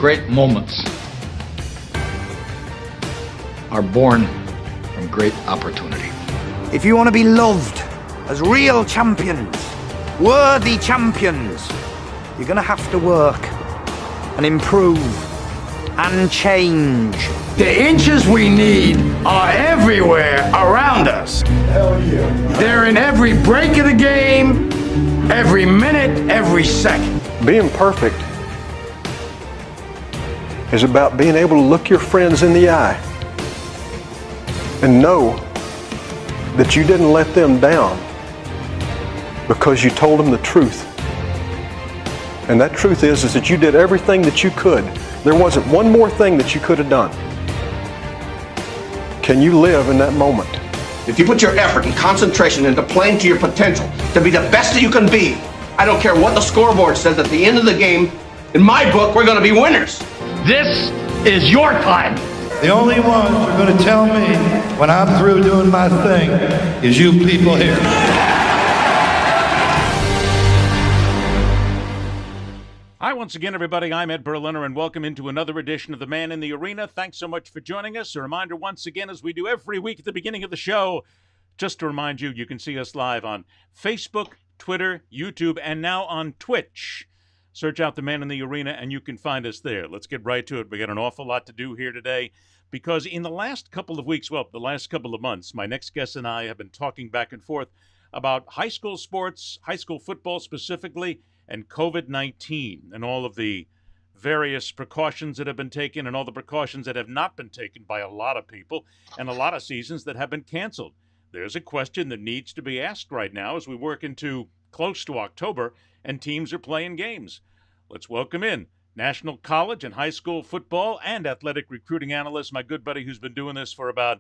Great moments are born from great opportunity. If you want to be loved as real champions, worthy champions, you're going to have to work and improve and change. The inches we need are everywhere around us. Hell yeah. They're in every break of the game, every minute, every second. Being perfect is about being able to look your friends in the eye and know that you didn't let them down because you told them the truth. And that truth is that you did everything that you could. There wasn't one more thing that you could have done. Can you live in that moment? If you put your effort and concentration into playing to your potential, to be the best that you can be, I don't care what the scoreboard says at the end of the game, in my book, we're going to be winners. This is your time. The only ones who are going to tell me when I'm through doing my thing is you people here. Hi, once again, everybody. I'm Ed Berliner, and welcome into another edition of The Man in the Arena. Thanks so much for joining us. A reminder once again, as we do every week at the beginning of the show, just to remind you, you can see us live on Facebook, Twitter, YouTube, and now on Twitch. Search out The Man in the Arena, and you can find us there. Let's get right to it. We got an awful lot to do here today, because in the last couple of weeks, well, the last couple of months, my next guest and I have been talking back and forth about high school sports, high school football specifically, and COVID-19 and all of the various precautions that have been taken and all the precautions that have not been taken by a lot of people and a lot of seasons that have been canceled. There's a question that needs to be asked right now as we work into close to October and teams are playing games. Let's welcome in National College and High School Football and Athletic Recruiting Analyst, my good buddy who's been doing this for about,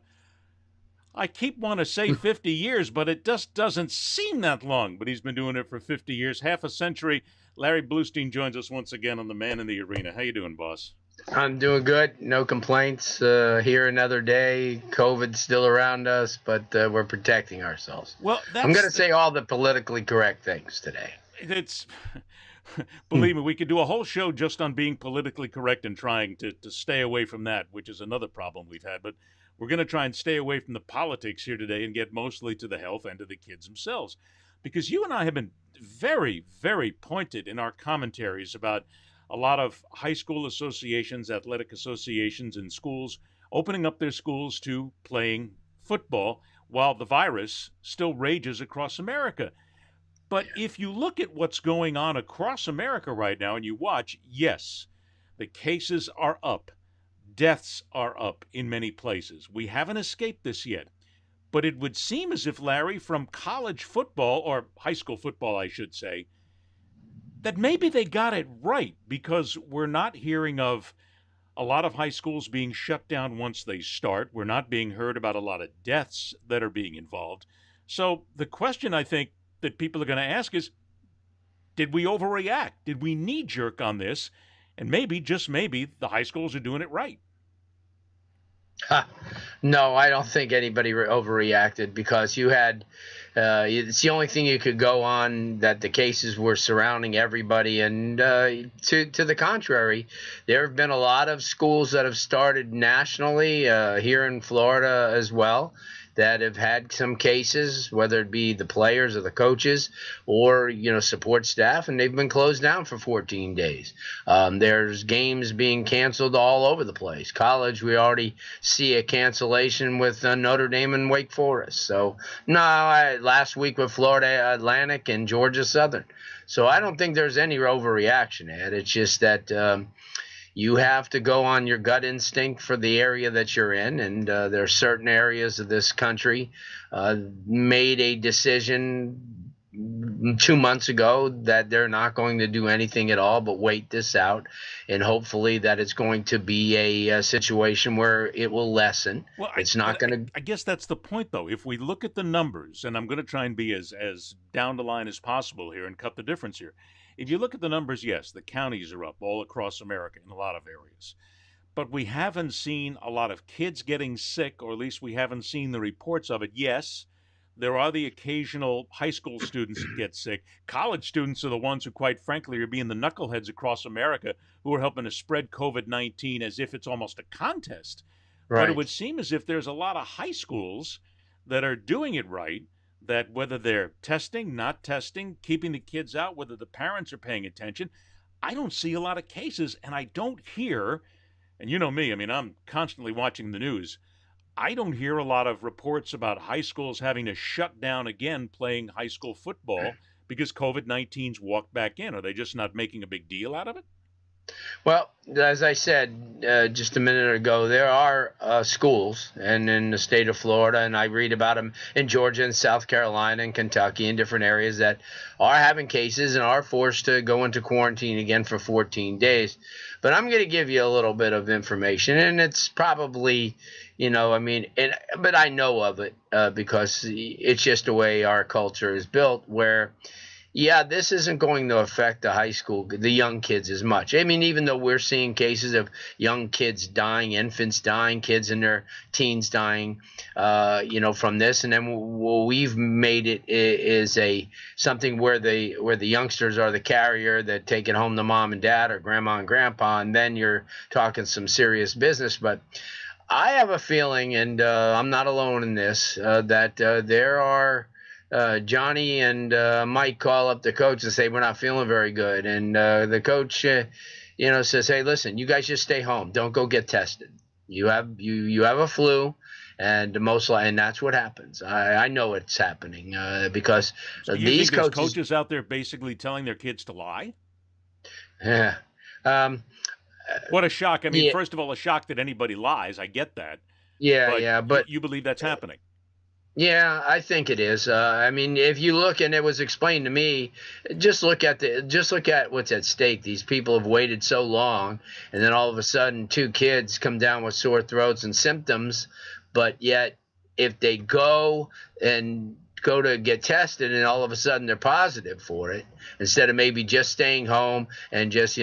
I keep wanting to say 50 years, but it just doesn't seem that long. But he's been doing it for 50 years, half a century. Larry Blustein joins us once again on The Man in the Arena. How you doing, boss? I'm doing good. No complaints. Here another day. COVID's still around us, but we're protecting ourselves. Well, I'm going to say all the politically correct things today. It's believe me, we could do a whole show just on being politically correct and trying to stay away from that, which is another problem we've had. But we're going to try and stay away from the politics here today and get mostly to the health and to the kids themselves. Because you and I have been very, very pointed in our commentaries about a lot of high school associations, athletic associations, and schools opening up their schools to playing football while the virus still rages across America. But if you look at what's going on across America right now and you watch, yes, the cases are up. Deaths are up in many places. We haven't escaped this yet. But it would seem as if, Larry, from college football, or high school football, I should say, that maybe they got it right, because we're not hearing of a lot of high schools being shut down once they start. We're not being heard about a lot of deaths that are being involved. So the question I think that people are going to ask is, did we overreact? Did we knee-jerk on this? And maybe, just maybe, the high schools are doing it right. No, I don't think anybody overreacted, because you had it's the only thing you could go on, that the cases were surrounding everybody. And to the contrary, there have been a lot of schools that have started nationally here in Florida as well, that have had some cases, whether it be the players or the coaches or, support staff, and they've been closed down for 14 days. There's games being canceled all over the place. College, we already see a cancellation with Notre Dame and Wake Forest. So, last week with Florida Atlantic and Georgia Southern. So I don't think there's any overreaction, Ed. It's just that you have to go on your gut instinct for the area that you're in, and there are certain areas of this country made a decision 2 months ago that they're not going to do anything at all but wait this out, and hopefully that it's going to be a situation where it will lessen. Well, it's not going to. I guess that's the point, though. If we look at the numbers, and I'm going to try and be as down the line as possible here and cut the difference here. If you look at the numbers, yes, the counties are up all across America in a lot of areas. But we haven't seen a lot of kids getting sick, or at least we haven't seen the reports of it. Yes, there are the occasional high school students that get sick. College students are the ones who, quite frankly, are being the knuckleheads across America who are helping to spread COVID-19 as if it's almost a contest. But it would seem as if there's a lot of high schools that are doing it right, that whether they're testing, not testing, keeping the kids out, whether the parents are paying attention, I don't see a lot of cases, and I don't hear, and you know me, I mean, I'm constantly watching the news. I don't hear a lot of reports about high schools having to shut down again playing high school football because COVID-19's walked back in. Are they just not making a big deal out of it? Well, as I said just a minute ago, there are schools and in the state of Florida, and I read about them in Georgia and South Carolina and Kentucky and different areas that are having cases and are forced to go into quarantine again for 14 days. But I'm going to give you a little bit of information, and it's probably, but I know of it because it's just the way our culture is built where – yeah, this isn't going to affect the young kids as much. I mean, even though we're seeing cases of young kids dying, infants dying, kids in their teens dying, from this, and then we've made it is something where the youngsters are the carrier that take it home to mom and dad or grandma and grandpa, and then you're talking some serious business. But I have a feeling, and I'm not alone in this, that there are. Johnny and Mike call up the coach and say, we're not feeling very good. And the coach, says, hey, listen, you guys just stay home. Don't go get tested. You have a flu, and and that's what happens. I know it's happening because so you these think there's coaches out there basically telling their kids to lie? Yeah. What a shock. I mean, first of all, a shock that anybody lies. I get that. Yeah, but you believe that's happening. Yeah, I think it is. I mean, if you look, and it was explained to me, just look at what's at stake. These people have waited so long, and then all of a sudden, 2 kids come down with sore throats and symptoms, but yet if they go to get tested and all of a sudden they're positive for it, instead of maybe just staying home and just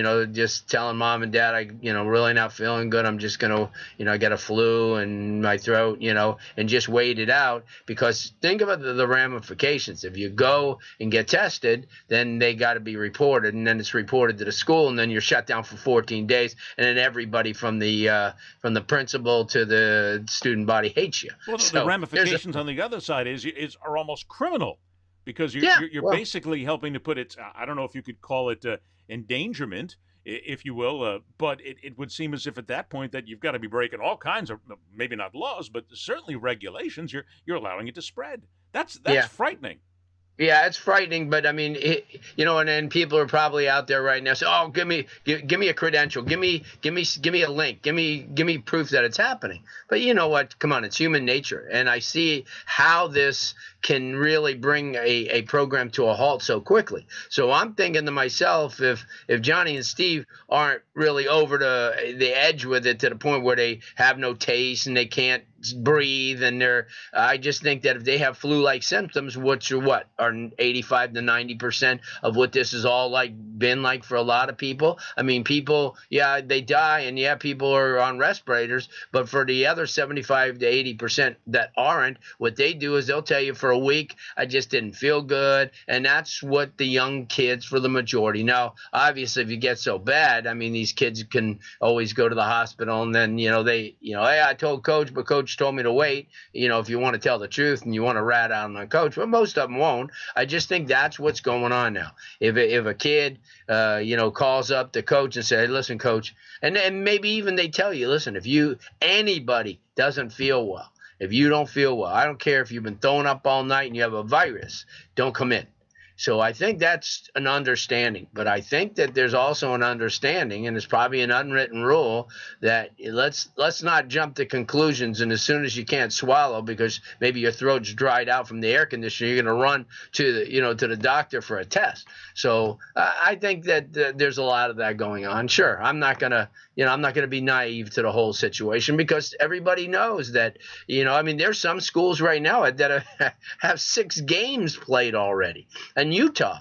telling mom and dad, I really not feeling good, I'm just gonna I got a flu and my throat, and just wait it out. Because think about the ramifications. If you go and get tested, then they got to be reported, and then it's reported to the school, and then you're shut down for 14 days, and then everybody from the principal to the student body hates you. Well, the ramifications on the other side are almost criminal, because you're basically helping to put it, I don't know if you could call it endangerment, if you will, but it would seem as if at that point that you've got to be breaking all kinds of, maybe not laws, but certainly regulations. You're allowing it to spread. That's frightening. Yeah, it's frightening, but I mean, and then people are probably out there right now saying, "Oh, give me a credential, give me a link, give me proof that it's happening." But you know what? Come on, it's human nature, and I see how this can really bring a program to a halt so quickly. So I'm thinking to myself, if Johnny and Steve aren't really over the edge with it to the point where they have no taste and they can't breathe, and I just think that if they have flu-like symptoms, which are 85 to 90% of what this is all been like for a lot of people. I mean, people, they die, and people are on respirators, but for the other 75 to 80% that aren't, what they do is they'll tell you for a week, I just didn't feel good, and that's what the young kids, for the majority. Now, obviously, if you get so bad, I mean, these kids can always go to the hospital, and then hey, I told coach, but coach told me to wait. If you want to tell the truth and you want to rat out on the coach, but most of them won't. I just think that's what's going on now. If a kid calls up the coach and says, hey, listen, coach, and maybe even they tell you, listen, if anybody doesn't feel well, if you don't feel well, I don't care if you've been throwing up all night and you have a virus, don't come in. So I think that's an understanding, but I think that there's also an understanding, and it's probably an unwritten rule, that let's not jump to conclusions, and as soon as you can't swallow because maybe your throat's dried out from the air conditioner, you're going to run to the doctor for a test. So I think that there's a lot of that going on. Sure, I'm not going to be naive to the whole situation, because everybody knows that, there's some schools right now that have 6 games played already. And Utah.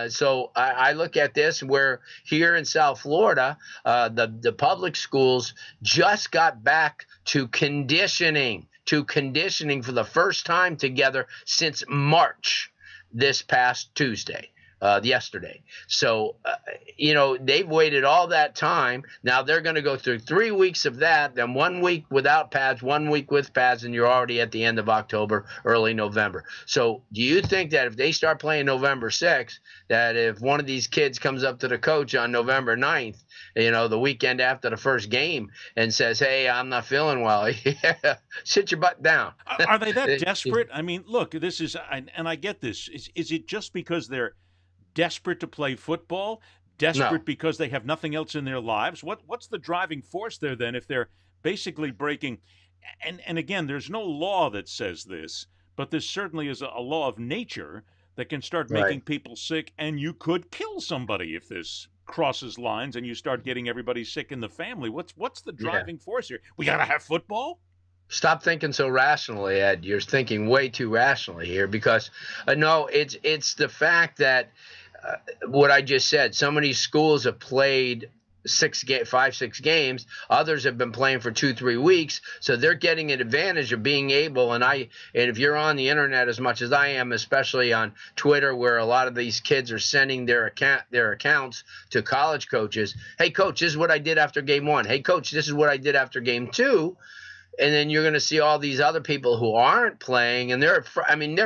So I look at this where here in South Florida, the public schools just got back to conditioning. to conditioning for the first time together since March this past Tuesday. Yesterday. So, they've waited all that time. Now they're going to go through 3 weeks of that, then 1 week without pads, 1 week with pads, and you're already at the end of October, early November. So do you think that if they start playing November 6th, that if one of these kids comes up to the coach on November 9th, the weekend after the first game, and says, hey, I'm not feeling well, sit your butt down. Are they that desperate? I mean, look, this is, and I get this. Is it just because they're desperate to play football? Desperate because they have nothing else in their lives? What's the driving force there then if they're basically breaking? And again, there's no law that says this, but there certainly is a law of nature that can start making people sick, and you could kill somebody if this crosses lines and you start getting everybody sick in the family. What's the driving force here? We got to have football? Stop thinking so rationally, Ed. You're thinking way too rationally here because no, it's the fact that what I just said. Some of these schools have played 6 games. Others have been playing for 2-3 weeks, so they're getting an advantage of being able. And if you're on the internet as much as I am, especially on Twitter, where a lot of these kids are sending their accounts to college coaches. Hey, coach, this is what I did after game 1. Hey, coach, this is what I did after game 2. And then you're going to see all these other people who aren't playing, and they're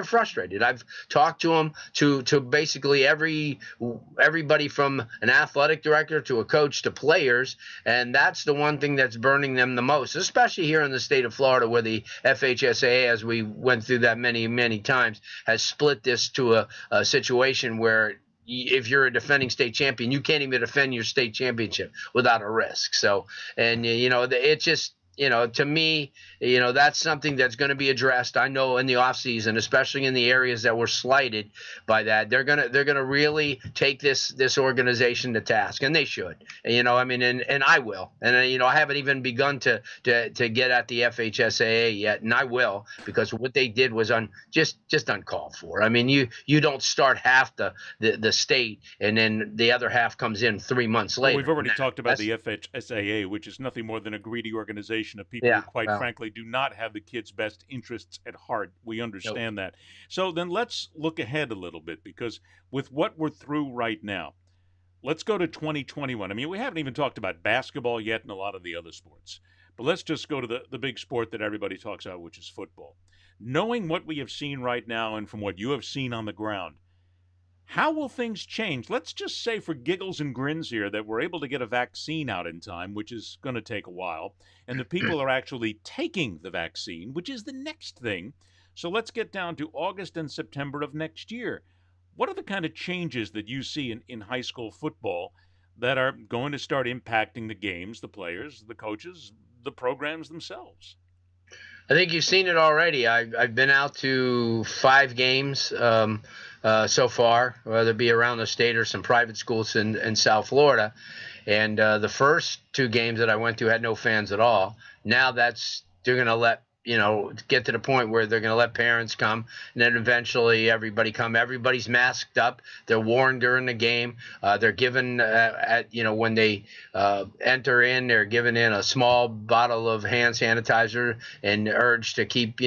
frustrated. I've talked to them, to basically everybody from an athletic director to a coach to players, and that's the one thing that's burning them the most, especially here in the state of Florida, where the FHSAA, as we went through that many, many times, has split this to a situation where if you're a defending state champion, you can't even defend your state championship without a risk. So, and it just, to me, that's something that's going to be addressed. I know in the offseason, especially in the areas that were slighted by that, they're gonna really take this organization to task, and they should. And I will. And I haven't even begun to get at the FHSAA yet, and I will, because what they did was just uncalled for. I mean, you don't start half the state and then the other half comes in 3 months later. Well, we've already talked about the FHSAA, which is nothing more than a greedy organization of people who, quite frankly, do not have the kids' best interests at heart. We understand that. So then let's look ahead a little bit, because with what we're through right now, let's go to 2021. I mean, we haven't even talked about basketball yet and a lot of the other sports, but let's just go to the big sport that everybody talks about, which is football. Knowing what we have seen right now and from what you have seen on the ground, how will things change? Let's just say, for giggles and grins here, that we're able to get a vaccine out in time, which is going to take a while, and the people are actually taking the vaccine, which is the next thing. So let's get down to August and September of next year. What are the kind of changes that you see in high school football that are going to start impacting the games, the players, the coaches, the programs themselves? I think you've seen it already. I've been out to 5 games so far, whether it be around the state or some private schools in South Florida. And the first 2 games that I went to had no fans at all. Now they're going to let, get to the point where they're going to let parents come, and then eventually everybody come. Everybody's masked up. They're warned during the game. They're given when they enter in, they're given in a small bottle of hand sanitizer and urged to keep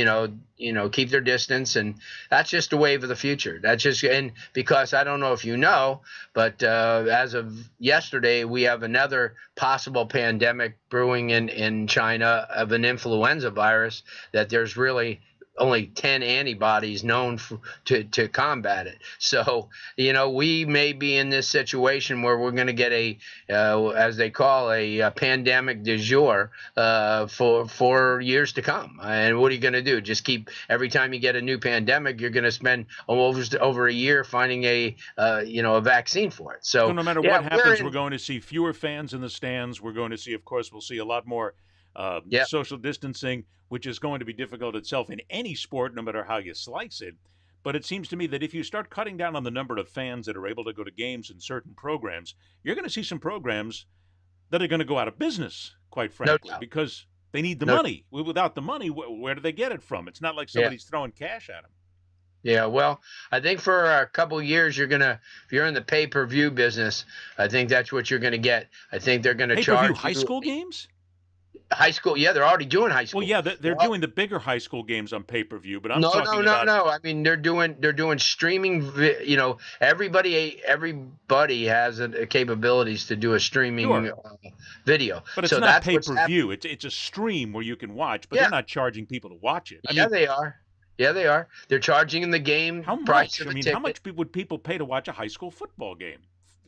keep their distance. And that's just a wave of the future. And because I don't know if you know, but as of yesterday, we have another possible pandemic brewing in China of an influenza virus that there's really only 10 antibodies known to combat it. So, we may be in this situation where we're going to get as they call a pandemic du jour for years to come. And what are you going to do? Just keep, every time you get a new pandemic, you're going to spend almost over a year finding a vaccine for it. So no matter what happens, we're going to see fewer fans in the stands. We're going to see, of course, we'll see a lot more social distancing, which is going to be difficult itself in any sport, no matter how you slice it. But it seems to me that if you start cutting down on the number of fans that are able to go to games in certain programs, you're going to see some programs that are going to go out of business, quite frankly, because they need the money. Without the money, where do they get it from? It's not like somebody's throwing cash at them. Yeah, well, I think for a couple of years, if you're in the pay-per-view business, I think that's what you're going to get. I think they're going to charge high school games. High school, yeah, they're already doing high school. Well, yeah, they're doing the bigger high school games on pay-per-view, but I'm talking about. No. I mean, they're doing streaming. You know, everybody has capabilities to do a streaming Sure. video. But it's so not that's what's pay-per-view. It's a stream where you can watch, but Yeah. they're not charging people to watch it. I Yeah, mean, they are. Yeah, they are. They're charging in the game how price much? of I a mean, ticket. how much would people pay to watch a high school football game?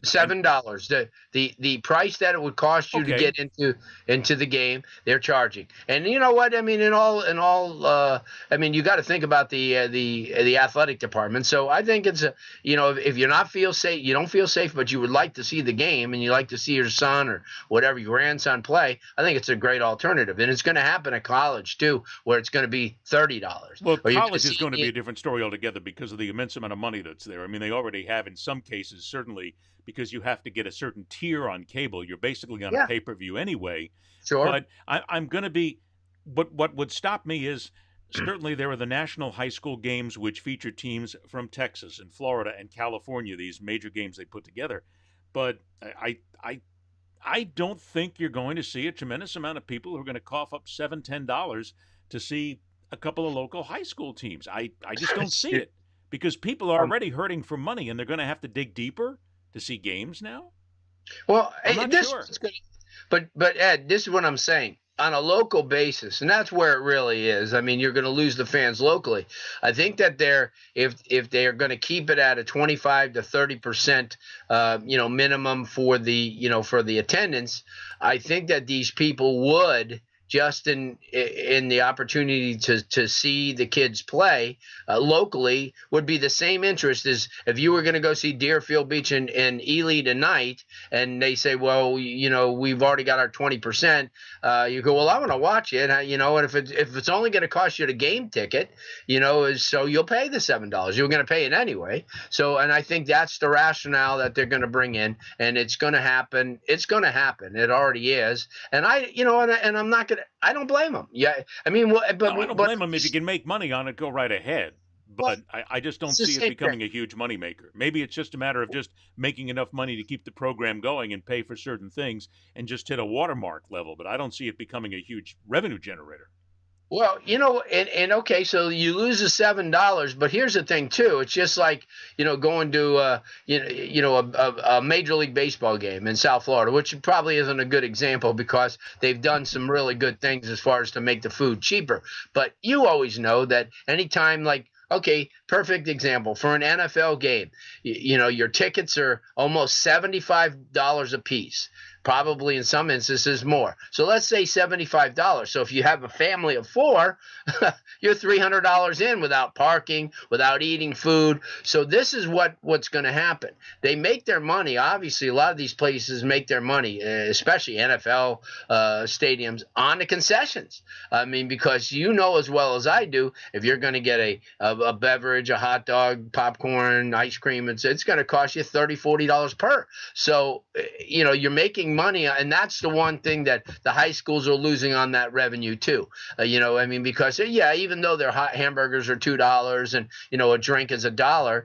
$7. The price that it would cost you to Okay. get into the game, they're charging. And you know what? I mean, I mean, you got to think about the athletic department. So I think it's if you're not feel safe, you don't feel safe, but you would like to see the game and you like to see your son or whatever your grandson play. I think it's a great alternative, and it's going to happen at college too, where it's going to be $30. Well, Or you can college is see going to be it- a different story altogether because of the immense amount of money that's there. I mean, they already have in some cases, certainly, because you have to get a certain tier on cable. You're basically on a pay-per-view anyway. Sure. But I'm going to be – what would stop me is certainly there are the national high school games which feature teams from Texas and Florida and California, these major games they put together. But I don't think you're going to see a tremendous amount of people who are going to cough up $7, $10 to see a couple of local high school teams. I just don't see it because people are already hurting for money and they're going to have to dig deeper to see games now? Well, I'm not this sure. is good. But Ed, this is what I'm saying. On a local basis, and that's where it really is. I mean, you're going to lose the fans locally. I think that if they are going to keep it at a 25 to 30%, minimum for the attendance, I think that these people would just in the opportunity to see the kids play locally would be the same interest as if you were going to go see Deerfield Beach and Ely tonight, and they say, well, we've already got our 20%. You go, well, I want to watch it, and if it's only going to cost you the game ticket, so you'll pay the $7. You're going to pay it anyway. So, and I think that's the rationale that they're going to bring in, and it's going to happen. It's going to happen. It already is, and and I'm not going. I don't blame them. Yeah, I mean, I don't blame them if you can make money on it. Go right ahead. But I just don't see it becoming a huge moneymaker. Maybe it's just a matter of just making enough money to keep the program going and pay for certain things and just hit a watermark level. But I don't see it becoming a huge revenue generator. Well, and okay, so you lose the $7, but here's the thing too. It's just like going to a Major League Baseball game in South Florida, which probably isn't a good example because they've done some really good things as far as to make the food cheaper. But you always know that anytime, like, okay, perfect example for an NFL game, your tickets are almost $75 a piece. Probably in some instances more. So let's say $75. So if you have a family of 4, you're $300 in without parking, without eating food. So this is what's going to happen. They make their money. Obviously, a lot of these places make their money, especially NFL stadiums, on the concessions. I mean, because as well as I do, if you're going to get a beverage, a hot dog, popcorn, ice cream, it's going to cost you $30, $40 per. So, you're making money, and that's the one thing that the high schools are losing on that revenue too. Because even though their hot hamburgers are $2 and a drink is $1,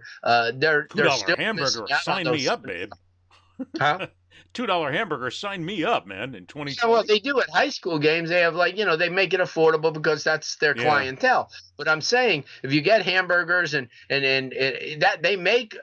they're still hamburger. Sign me up, babe. Huh? $2 hamburger. Sign me up, man. In 2020. So what they do at high school games, they have they make it affordable because that's their clientele. But I'm saying if you get hamburgers and that they make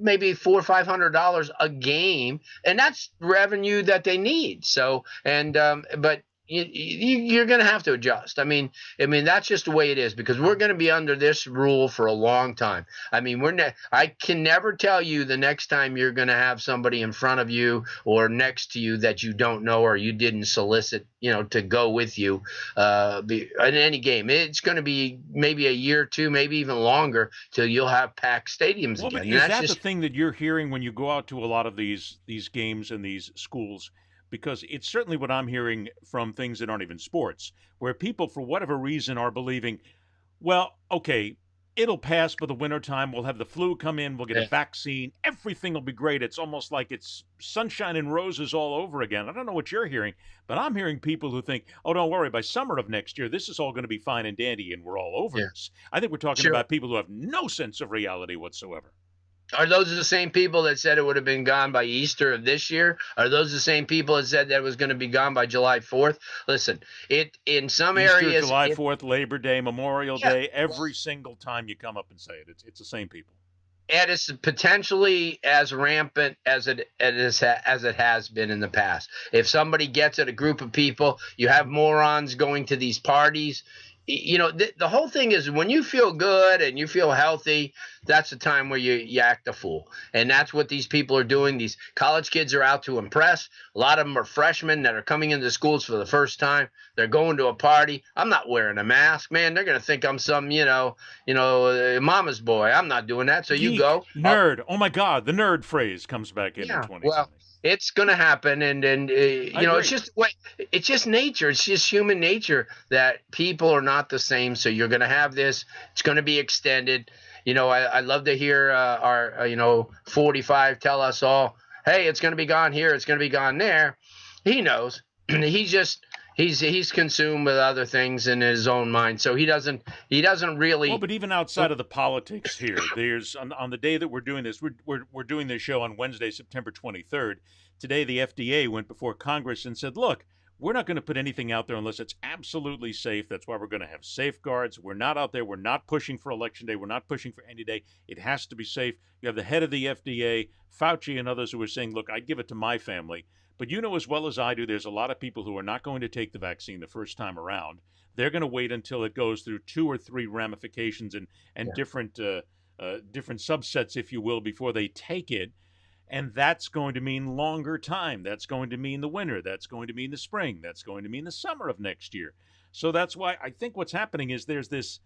maybe $400 or $500 a game, and that's revenue that they need. So, but you're going to have to adjust. I mean, that's just the way it is because we're going to be under this rule for a long time. I mean, I can never tell you the next time you're going to have somebody in front of you or next to you that you don't know or you didn't solicit, to go with you in any game. It's going to be maybe a year or two, maybe even longer till you'll have packed stadiums well, again. But is that the thing that you're hearing when you go out to a lot of these games and these schools? Because it's certainly what I'm hearing from things that aren't even sports, where people, for whatever reason, are believing, well, okay, it'll pass by the wintertime. We'll have the flu come in. We'll get a vaccine. Everything will be great. It's almost like it's sunshine and roses all over again. I don't know what you're hearing, but I'm hearing people who think, oh, don't worry, by summer of next year, this is all going to be fine and dandy and we're all over this. I think we're talking about people who have no sense of reality whatsoever. Are those the same people that said it would have been gone by Easter of this year? Are those the same people that said that it was going to be gone by July 4th? Listen, in some Easter, areas, July 4th, Labor Day, Memorial yeah, Day, every single time you come up and say it, it's the same people. and it's potentially as rampant as it has been in the past. If somebody gets at a group of people, you have morons going to these parties. The whole thing is when you feel good and you feel healthy, that's the time where you act a fool. And that's what these people are doing. These college kids are out to impress. A lot of them are freshmen that are coming into schools for the first time. They're going to a party. I'm not wearing a mask, man. They're going to think I'm some, mama's boy. I'm not doing that. So you Geek, go. nerd. Oh my God, the nerd phrase comes back in 2020. Well, it's going to happen, and it's just nature. It's just human nature that people are not the same. So you're going to have this. It's going to be extended. I love to hear our 45 tell us all, hey, it's going to be gone here. It's going to be gone there. He knows. He's consumed with other things in his own mind, so he doesn't really. Well, but even outside of the politics here, there's on the day that we're doing this, we're doing this show on Wednesday, September 23rd. Today, the FDA went before Congress and said, look, we're not going to put anything out there unless it's absolutely safe. That's why we're going to have safeguards. We're not out there. We're not pushing for Election Day. We're not pushing for any day. It has to be safe. You have the head of the FDA, Fauci, and others who are saying, look, I'd give it to my family. But you know as well as I do, there's a lot of people who are not going to take the vaccine the first time around. They're going to wait until it goes through 2 or 3 ramifications and different subsets, if you will, before they take it. And that's going to mean longer time. That's going to mean the winter. That's going to mean the spring. That's going to mean the summer of next year. So that's why I think what's happening is there's this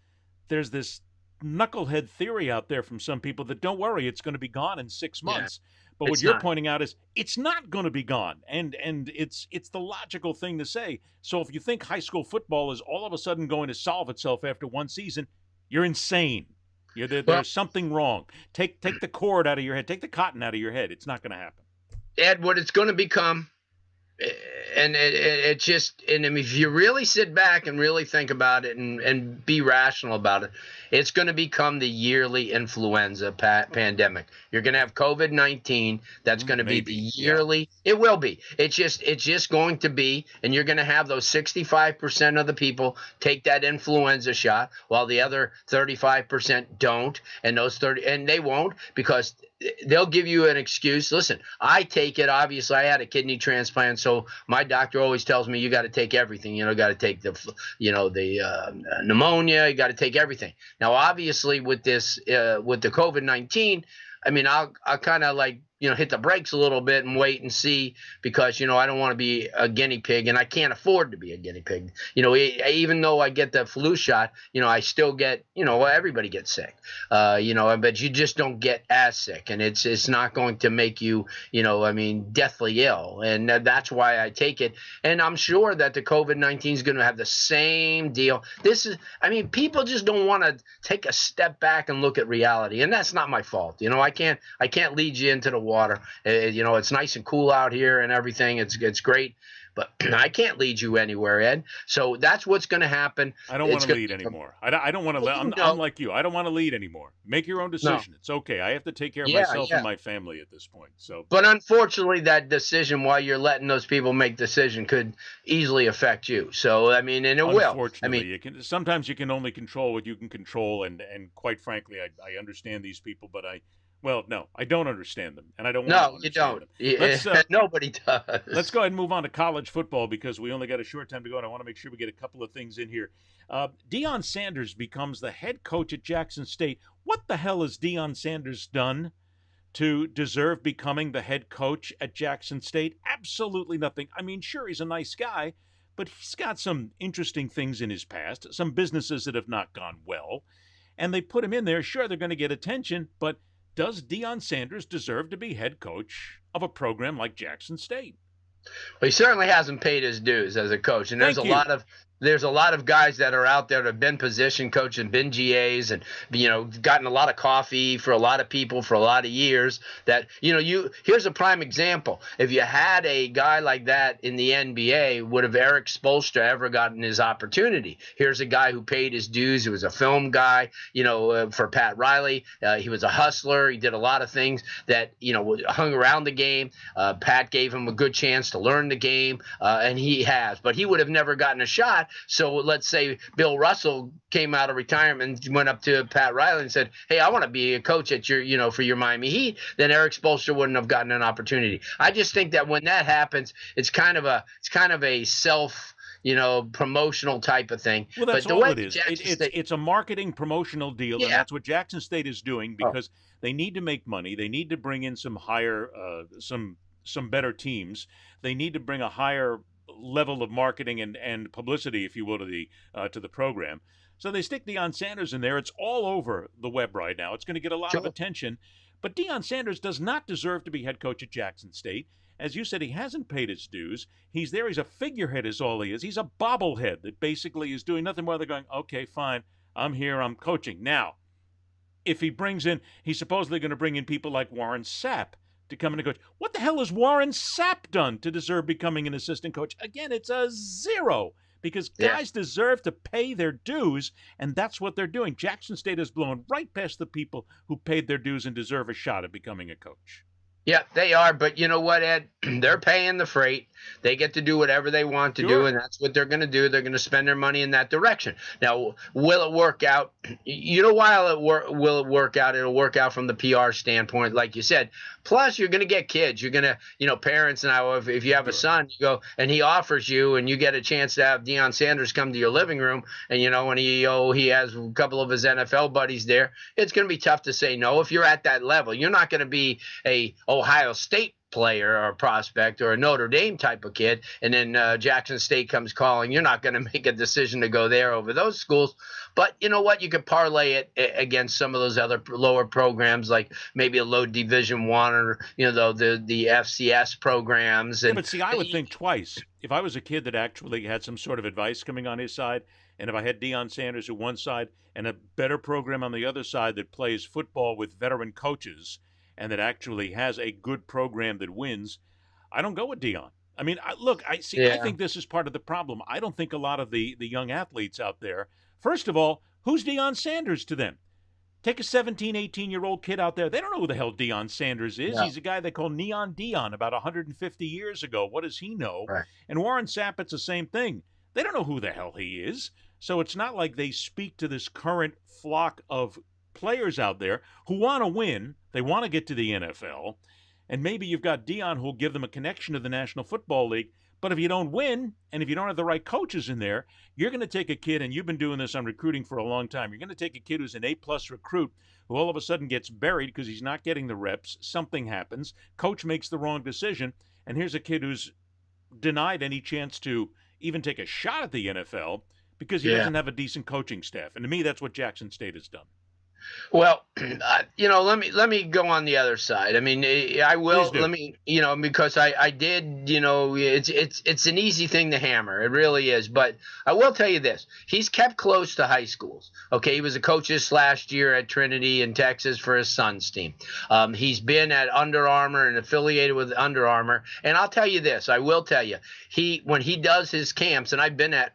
knucklehead theory out there from some people that don't worry, it's going to be gone in 6 months. Yeah. But what you're pointing out is it's not going to be gone, and it's the logical thing to say. So if you think high school football is all of a sudden going to solve itself after one season, you're insane. There's something wrong. Take the cord out of your head. Take the cotton out of your head. It's not going to happen. Ed, what it's going to become, and if you really sit back and really think about it and be rational about it, it's going to become the yearly influenza pandemic. You're going to have COVID-19. That's going to be the yearly. Yeah. It will be. It's just going to be, and you're going to have those 65% of the people take that influenza shot, while the other 35% don't, and and they won't because they'll give you an excuse. Listen, I take it. Obviously, I had a kidney transplant, so my doctor always tells me you got to take everything. You got to take the pneumonia. You got to take everything. Now, obviously, with this, with the COVID-19, I mean, I'll kind of hit the brakes a little bit and wait and see because, I don't want to be a guinea pig and I can't afford to be a guinea pig. Even though I get the flu shot, I still get, everybody gets sick, but you just don't get as sick and it's not going to make you, deathly ill. And that's why I take it. And I'm sure that the COVID-19 is going to have the same deal. People just don't want to take a step back and look at reality. And that's not my fault. I can't lead you into the water. It's nice and cool out here and everything. It's great, but I can't lead you anywhere, Ed. So that's what's going to happen. I don't want to lead anymore. I don't want to. I'm like you. I don't want to lead anymore. Make your own decision. No. It's okay. I have to take care of myself and my family at this point. So, but unfortunately, that decision, while you're letting those people make decision, could easily affect you. So and it will. Unfortunately, sometimes you can only control what you can control, and quite frankly, I understand these people, but Well, no, I don't understand them, and I don't want to understand them. Nobody does. Let's go ahead and move on to college football because we only got a short time to go, and I want to make sure we get a couple of things in here. Deion Sanders becomes the head coach at Jackson State. What the hell has Deion Sanders done to deserve becoming the head coach at Jackson State? Absolutely nothing. I mean, sure, he's a nice guy, but he's got some interesting things in his past, some businesses that have not gone well, and they put him in there. Sure, they're going to get attention, but does Deion Sanders deserve to be head coach of a program like Jackson State? Well, he certainly hasn't paid his dues as a coach, and there's a lot of there's a lot of guys that are out there that have been position coach and been GAs and, gotten a lot of coffee for a lot of people for a lot of years that, here's a prime example. If you had a guy like that in the NBA, would have Eric Spoelstra ever gotten his opportunity? Here's a guy who paid his dues. He was a film guy, for Pat Riley. He was a hustler. He did a lot of things that, hung around the game. Pat gave him a good chance to learn the game, and he has. But he would have never gotten a shot. So let's say Bill Russell came out of retirement and went up to Pat Riley and said, hey, I want to be a coach at your, for your Miami Heat. Then Eric Spoelstra wouldn't have gotten an opportunity. I just think that when that happens, it's kind of a self, promotional type of thing. Well, that's but all it is. It's a marketing promotional deal, and that's what Jackson State is doing because they need to make money. They need to bring in some higher, some better teams. They need to bring a higher level of marketing and publicity, if you will, to the program. So they stick Deion Sanders in there. It's all over the web right now. It's going to get a lot of attention. But Deion Sanders does not deserve to be head coach at Jackson State. As you said, he hasn't paid his dues. He's there. He's a figurehead is all he is. He's a bobblehead that basically is doing nothing more than going, okay, fine, I'm here, I'm coaching. Now, if he brings in, he's supposedly going to bring in people like Warren Sapp to come in and coach. What the hell has Warren Sapp done to deserve becoming an assistant coach? Again, it's a zero because guys deserve to pay their dues, and that's what they're doing. Jackson State has blown right past the people who paid their dues and deserve a shot at becoming a coach. Yeah, they are. But you know what, Ed? They're paying the freight. They get to do whatever they want to do, and that's what they're going to do. They're going to spend their money in that direction. Now, will it work out? Will it work out? It'll work out from the PR standpoint, like you said. Plus, you're going to get kids. You're going to, parents now, if you have a son, you go, and he offers you, and you get a chance to have Deion Sanders come to your living room, and, and he has a couple of his NFL buddies there, it's going to be tough to say no. If you're at that level, you're not going to be a Ohio State player or a prospect or a Notre Dame type of kid, and then Jackson State comes calling. You're not going to make a decision to go there over those schools. But you know what? You could parlay it against some of those other lower programs, like maybe a low Division I or the FCS programs. And but see, I would think twice if I was a kid that actually had some sort of advice coming on his side, and if I had Deion Sanders on one side and a better program on the other side that plays football with veteran coaches and that actually has a good program that wins, I don't go with Deion. I mean, I think this is part of the problem. I don't think a lot of the young athletes out there, first of all, who's Deion Sanders to them? Take a 17, 18-year-old kid out there. They don't know who the hell Deion Sanders is. No. He's a guy they call Neon Deion about 150 years ago. What does he know? Right. And Warren Sapp, it's the same thing. They don't know who the hell he is. So it's not like they speak to this current flock of players out there who want to win. They want to get to the NFL. And maybe you've got Deion who'll give them a connection to the National Football League. But if you don't win, and if you don't have the right coaches in there, you're going to take a kid, and you've been doing this on recruiting for a long time, you're going to take a kid who's an A-plus recruit who all of a sudden gets buried because he's not getting the reps. Something happens. Coach makes the wrong decision. And here's a kid who's denied any chance to even take a shot at the NFL because he doesn't have a decent coaching staff. And to me, that's what Jackson State has done. Well, let me go on the other side. I mean, I will. Let me, because I did. It's an easy thing to hammer. It really is. But I will tell you this: he's kept close to high schools. Okay, he was a coach this last year at Trinity in Texas for his son's team. He's been at Under Armour and affiliated with Under Armour. And I'll tell you this: I will tell you, when he does his camps, and I've been at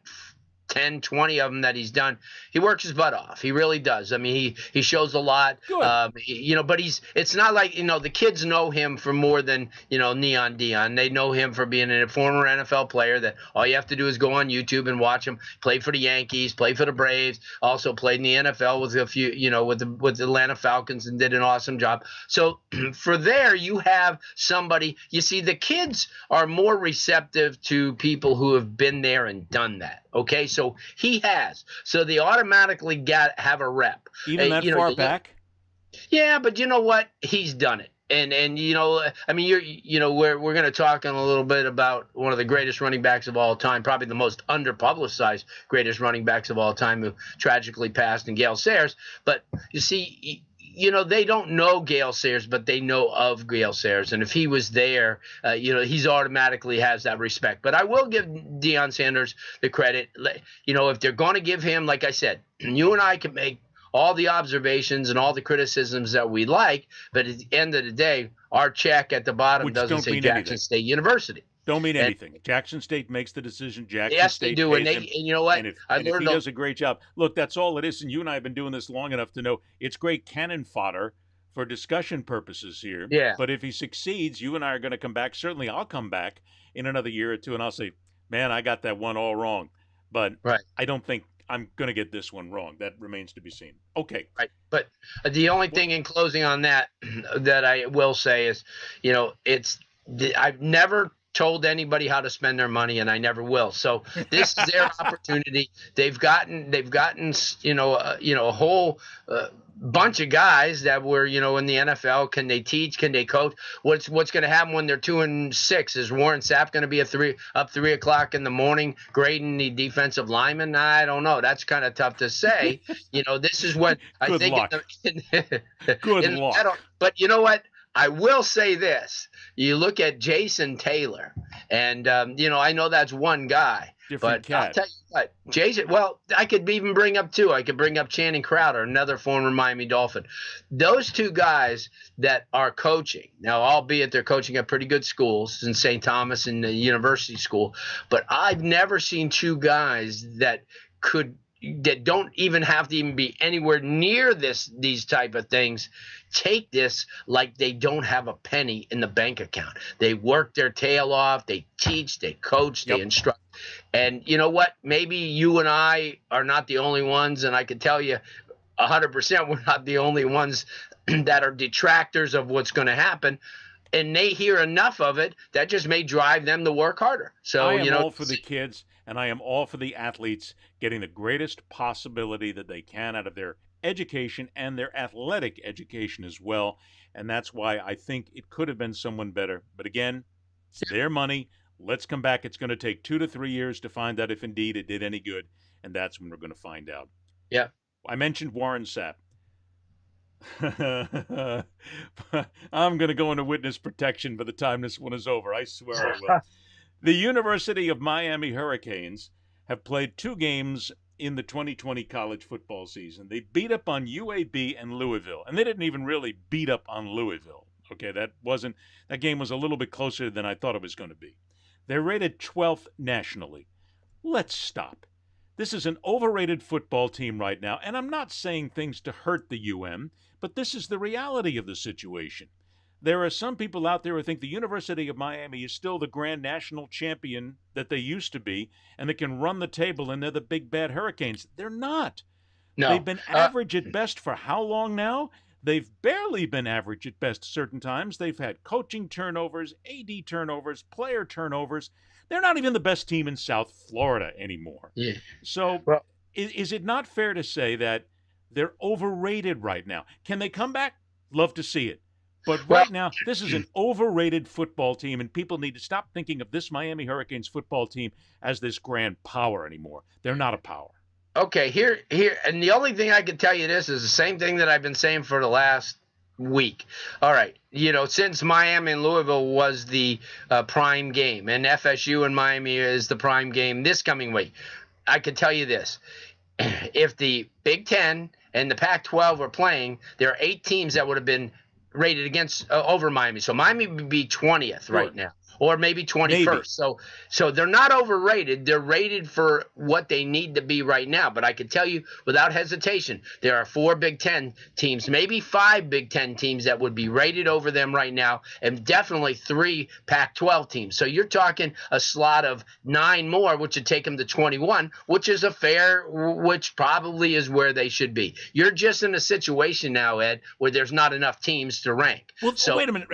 10, 20 of them that he's done, he works his butt off. He really does. I mean, he shows a lot, but it's not like, the kids know him for more than, Neon Deion. They know him for being a former NFL player that all you have to do is go on YouTube and watch him play for the Yankees, play for the Braves, also played in the NFL with a few, with the Atlanta Falcons and did an awesome job. So for there, you have somebody, you see, the kids are more receptive to people who have been there and done that. Okay, so he has. So they automatically have a rep. Even that far back? Yeah, but you know what? He's done it. And I mean, we're going to talk in a little bit about one of the greatest running backs of all time, probably the most underpublicized greatest running backs of all time, who tragically passed, in Gale Sayers. But you see, they don't know Gale Sayers, but they know of Gale Sayers. And if he was there, he's automatically has that respect. But I will give Deion Sanders the credit. If they're going to give him, like I said, you and I can make all the observations and all the criticisms that we like, but at the end of the day, our check at the bottom doesn't say Jackson State University. Don't mean anything. Jackson State makes the decision. Jackson yes, State they do. And you know what? And if he does a great job, look, that's all it is. And you and I have been doing this long enough to know it's great cannon fodder for discussion purposes here. Yeah. But if he succeeds, you and I are going to come back. Certainly, I'll come back in another year or two, and I'll say, man, I got that one all wrong. But I don't think I'm going to get this one wrong. That remains to be seen. Okay. Right. But the only thing in closing on that I will say is, I've never told anybody how to spend their money, and I never will. So this is their opportunity. They've gotten a whole bunch of guys that were in the NFL. Can they teach? Can they coach? What's going to happen when they're 2-6? Is Warren Sapp going to be up 3 o'clock in the morning grading the defensive lineman? I don't know. That's kind of tough to say. This is what I think. Good luck. But you know what? I will say this. You look at Jason Taylor, and, I know that's one guy. Different cat. I'll tell you what, Jason, well, I could even bring up two. I could bring up Channing Crowder, another former Miami Dolphin. Those two guys that are coaching, now, albeit they're coaching at pretty good schools in St. Thomas and the university school, but I've never seen two guys that don't even have to even be anywhere near these type of things take this like they don't have a penny in the bank account. They work their tail off. They teach, they coach, they instruct. And you know what? Maybe you and I are not the only ones, and I can tell you 100% we're not the only ones that are detractors of what's going to happen. And they hear enough of it that just may drive them to work harder. So I am all for the kids, and I am all for the athletes getting the greatest possibility that they can out of their education and their athletic education as well. And that's why I think it could have been someone better. But again, it's their money. Let's come back. It's going to take 2 to 3 years to find out if indeed it did any good. And that's when we're going to find out. Yeah. I mentioned Warren Sapp. I'm going to go into witness protection by the time this one is over. I swear I will. The University of Miami Hurricanes have played 2 games in the 2020 college football season. They beat up on UAB and Louisville, and they didn't even really beat up on Louisville. Okay, that game was a little bit closer than I thought it was going to be. They're rated 12th nationally. Let's stop. This is an overrated football team right now, and I'm not saying things to hurt the UM, but this is the reality of the situation. There are some people out there who think the University of Miami is still the grand national champion that they used to be, and they can run the table, and they're the big bad Hurricanes. They're not. No. They've been average at best for how long now? They've barely been average at best certain times. They've had coaching turnovers, AD turnovers, player turnovers. They're not even the best team in South Florida anymore. Yeah. So is it not fair to say that they're overrated right now? Can they come back? Love to see it. But right now, this is an overrated football team, and people need to stop thinking of this Miami Hurricanes football team as this grand power anymore. They're not a power. Okay, here, and the only thing I can tell you this is the same thing that I've been saying for the last week. All right, since Miami and Louisville was the prime game, and FSU and Miami is the prime game this coming week, I can tell you this. If the Big Ten and the Pac-12 were playing, there are 8 teams that would have been rated against over Miami. So Miami would be 20th right now, or maybe 21st. Maybe. So they're not overrated. They're rated for what they need to be right now. But I can tell you without hesitation, there are 4 Big Ten teams, maybe 5 Big Ten teams that would be rated over them right now, and definitely 3 Pac-12 teams. So you're talking a slot of 9 more, which would take them to 21, which is which probably is where they should be. You're just in a situation now, Ed, where there's not enough teams to rank. Well, so wait a minute.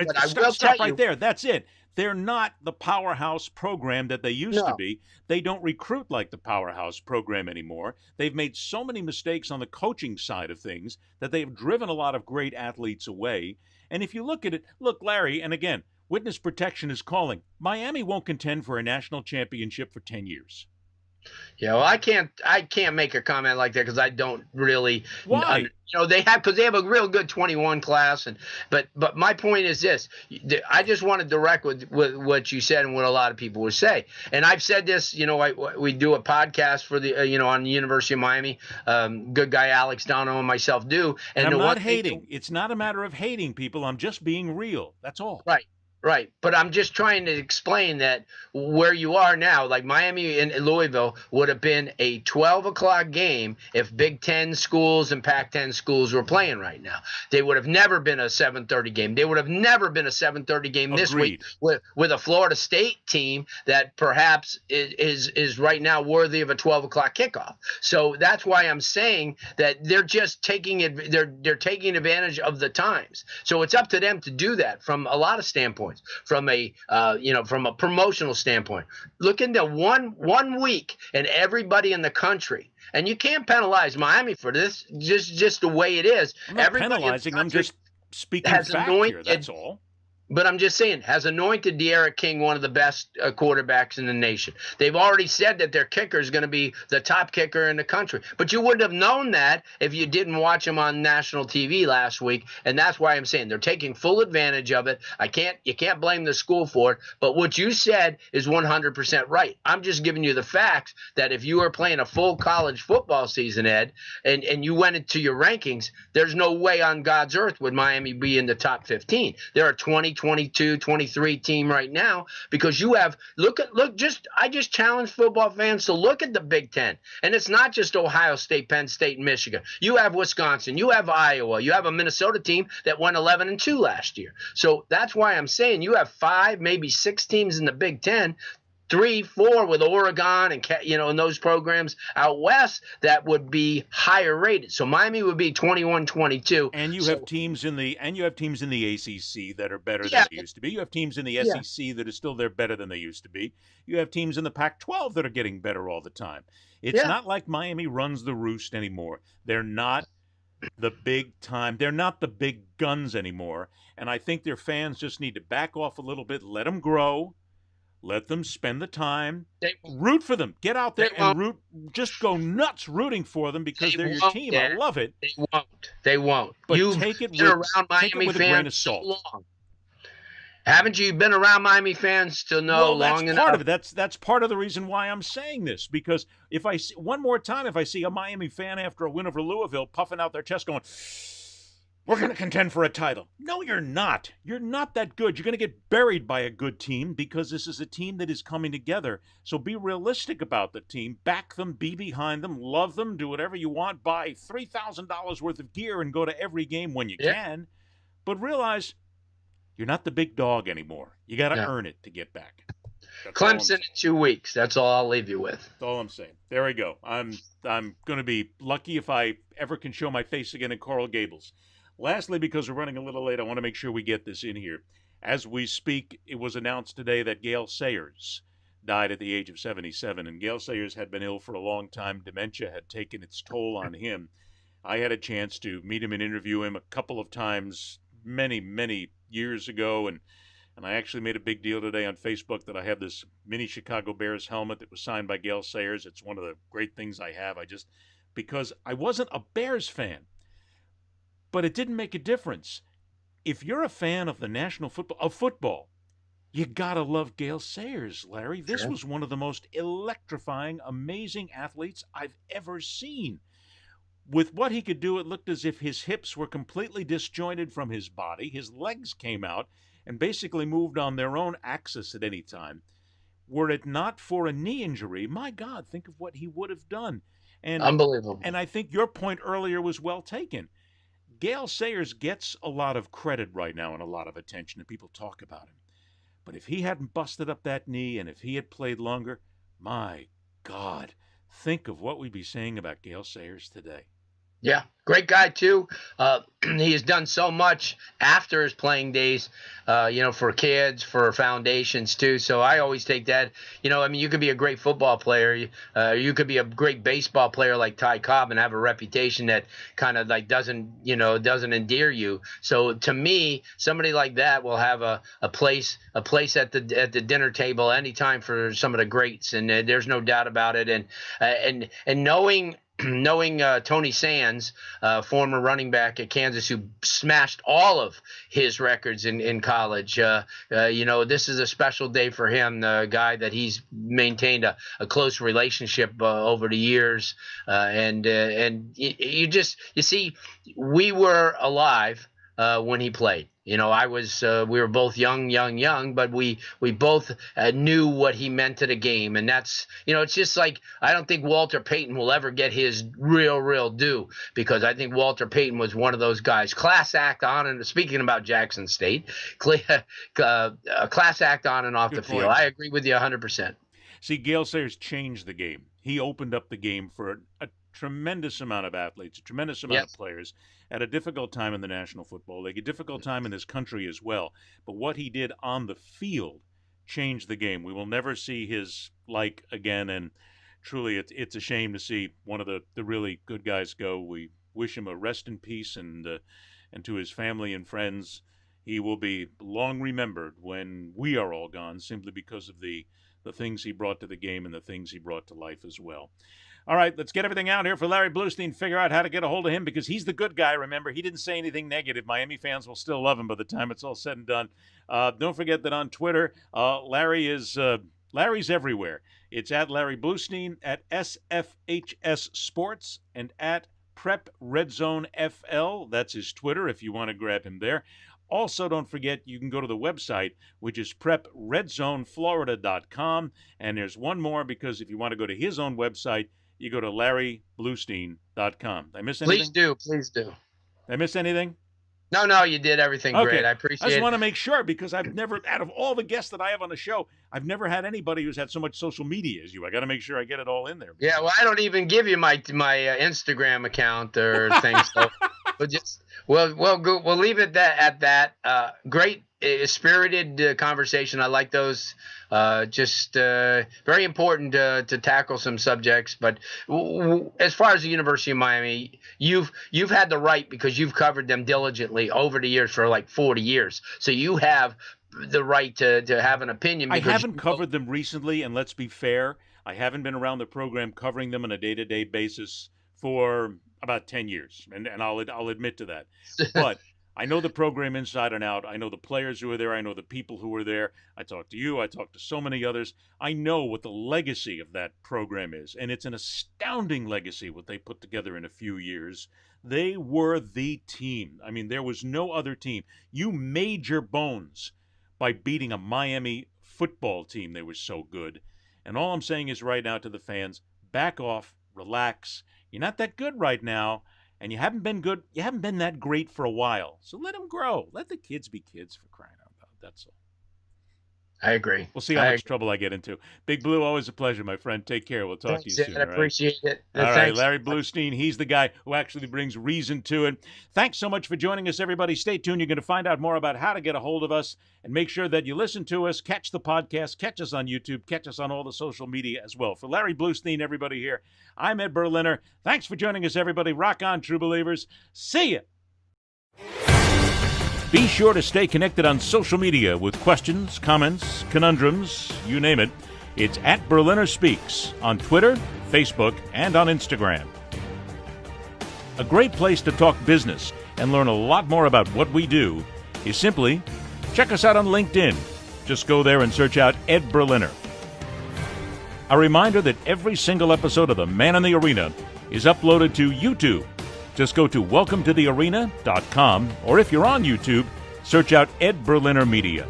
Stop right there. That's it. They're not the powerhouse program that they used to be. They don't recruit like the powerhouse program anymore. They've made so many mistakes on the coaching side of things that they've driven a lot of great athletes away. And if you look at it, Larry, and again, witness protection is calling. Miami won't contend for a national championship for 10 years. Yeah, well, I can't make a comment like that because I don't really. Why? They have a real good 21 class, but my point is this: I just want to direct with what you said and what a lot of people would say, and I've said this. We do a podcast for the on the University of Miami. Good guy Alex Dono and myself do, And I'm not hating. It's not a matter of hating people. I'm just being real. That's all. Right. Right. But I'm just trying to explain that where you are now, like Miami and Louisville would have been a 12 o'clock game if Big Ten schools and Pac-10 schools were playing right now. They would have never been a 7:30 game. They would have never been a 7:30 game this week with a Florida State team that perhaps is right now worthy of a 12 o'clock kickoff. So that's why I'm saying that they're just taking taking advantage of the times. So it's up to them to do that from a lot of standpoints. From a promotional standpoint, look into one week and everybody in the country, and you can't penalize Miami for this. Just the way it is. I'm not penalizing. I'm just speaking fact here. That's all. But I'm just saying, has anointed De'Ara King one of the best quarterbacks in the nation. They've already said that their kicker is going to be the top kicker in the country. But you wouldn't have known that if you didn't watch him on national TV last week. And that's why I'm saying they're taking full advantage of it. You can't blame the school for it. But what you said is 100% right. I'm just giving you the facts that if you were playing a full college football season, Ed, and you went into your rankings, there's no way on God's earth would Miami be in the top 15. There are 22, 23 team right now because you have I just challenge football fans to look at the Big Ten, and it's not just Ohio State, Penn State, and Michigan. You have Wisconsin, you have Iowa, you have a Minnesota team that went 11-2 last year. So that's why I'm saying you have 5, maybe 6 teams in the Big Ten. 3, 4 with Oregon and and those programs out west that would be higher rated. So Miami would be 21-22. And you have teams in the ACC that are better than they used to be. You have teams in the SEC that are still better than they used to be. You have teams in the Pac-12 that are getting better all the time. It's not like Miami runs the roost anymore. They're not the big time. They're not the big guns anymore. And I think their fans just need to back off a little bit, let them grow. Let them spend the time. Root for them. Get out there and root. Just go nuts rooting for them because they're your team. I love it. They won't. But You've take it been around Miami with a grain of salt. So long. Haven't you been around Miami fans to know long enough? That's part of it. That's part of the reason why I'm saying this. Because if I see one more time, if I see a Miami fan after a win over Louisville puffing out their chest going, we're going to contend for a title. No, you're not. You're not that good. You're going to get buried by a good team because this is a team that is coming together. So be realistic about the team. Back them, be behind them, love them, do whatever you want. Buy $3,000 worth of gear and go to every game when you can. But realize you're not the big dog anymore. You got to earn it to get back. That's Clemson in 2 weeks. That's all I'll leave you with. That's all I'm saying. There we go. I'm going to be lucky if I ever can show my face again in Coral Gables. Lastly, because we're running a little late, I want to make sure we get this in here. As we speak, it was announced today that Gale Sayers died at the age of 77, and Gale Sayers had been ill for a long time. Dementia had taken its toll on him. I had a chance to meet him and interview him a couple of times many, many years ago, and I actually made a big deal today on Facebook that I have this mini Chicago Bears helmet that was signed by Gale Sayers. It's one of the great things I have. Because I wasn't a Bears fan. But it didn't make a difference. If you're a fan of the national football, you gotta love Gale Sayers, Larry. This was one of the most electrifying, amazing athletes I've ever seen. With what he could do, it looked as if his hips were completely disjointed from his body. His legs came out and basically moved on their own axis at any time. Were it not for a knee injury, my God, think of what he would have done. And unbelievable. And I think your point earlier was well taken. Gale Sayers gets a lot of credit right now and a lot of attention, and people talk about him. But if he hadn't busted up that knee and if he had played longer, my God, think of what we'd be saying about Gale Sayers today. Yeah, great guy too. He has done so much after his playing days, for kids, for foundations too. So I always take that. You could be a great football player. You could be a great baseball player like Ty Cobb and have a reputation that kind of like doesn't endear you. So to me, somebody like that will have a place at the dinner table anytime for some of the greats, and there's no doubt about it. And knowing Tony Sands, former running back at Kansas, who smashed all of his records in college, this is a special day for him, the guy that he's maintained a close relationship over the years. And you see, we were alive when he played. We were both young, but we both knew what he meant to the game. And that's, it's just like, I don't think Walter Payton will ever get his real due, because I think Walter Payton was one of those guys. Class act on, and speaking about Jackson State, class act on and off the field. I agree with you 100%. See, Gale Sayers changed the game. He opened up the game for a tremendous amount of athletes, a tremendous amount of players at a difficult time in the National Football League, a difficult time in this country as well. But what he did on the field changed the game. We will never see his like again, and truly it's a shame to see one of the really good guys go. We wish him a rest in peace, and to his family and friends, he will be long remembered when we are all gone, simply because of the things he brought to the game and the things he brought to life as well. All right, let's get everything out here for Larry Blustein, figure out how to get a hold of him, because he's the good guy. Remember, he didn't say anything negative. Miami fans will still love him by the time it's all said and done. Don't forget that on Twitter, Larry's everywhere. It's at Larry Blustein, at SFHS Sports, and at Prep Red Zone FL. That's his Twitter if you want to grab him there. Also, don't forget, you can go to the website, which is prepredzoneflorida.com. And there's one more, because if you want to go to his own website, you go to LarryBlustein.com. Did I miss anything? Please do. Did I miss anything? No, you did everything great. I appreciate it. I just want to make sure, because I've never, out of all the guests that I have on the show, I've never had anybody who's had so much social media as you. I got to make sure I get it all in there. Yeah, well, I don't even give you my Instagram account or things. So we'll leave it at that. Great, spirited conversation. I like those. Very important to tackle some subjects. But as far as the University of Miami, you've had the right, because you've covered them diligently over the years for like 40 years. So you have the right to have an opinion. I haven't covered them recently, and let's be fair, I haven't been around the program covering them on a day-to-day basis for about 10 years, and I'll admit to that. But I know the program inside and out. I know the players who are there. I know the people who are there. I talked to you. I talked to so many others. I know what the legacy of that program is, and it's an astounding legacy what they put together in a few years. They were the team. I mean, there was no other team. You made your bones by beating a Miami football team. They were so good. And all I'm saying is right now to the fans, back off, relax. You're not that good right now. And you haven't been good. You haven't been that great for a while. So let them grow. Let the kids be kids, for crying out loud. That's all. I agree. We'll see how much trouble I get into. Big Blue, always a pleasure, my friend. Take care. We'll talk to you soon. I appreciate it. All right, Larry Blustein. He's the guy who actually brings reason to it. Thanks so much for joining us, everybody. Stay tuned. You're going to find out more about how to get a hold of us, and make sure that you listen to us, catch the podcast, catch us on YouTube, catch us on all the social media as well. For Larry Blustein, everybody here, I'm Ed Berliner. Thanks for joining us, everybody. Rock on, true believers. See ya. Be sure to stay connected on social media with questions, comments, conundrums, you name it. It's at Berliner Speaks on Twitter, Facebook, and on Instagram. A great place to talk business and learn a lot more about what we do is simply check us out on LinkedIn. Just go there and search out Ed Berliner. A reminder that every single episode of The Man in the Arena is uploaded to YouTube. Just go to welcometothearena.com, or if you're on YouTube, search out Ed Berliner Media.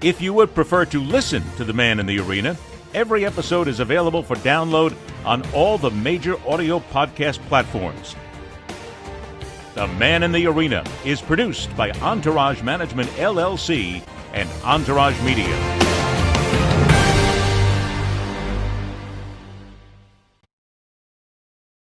If you would prefer to listen to The Man in the Arena, every episode is available for download on all the major audio podcast platforms. The Man in the Arena is produced by Entourage Management, LLC, and Entourage Media.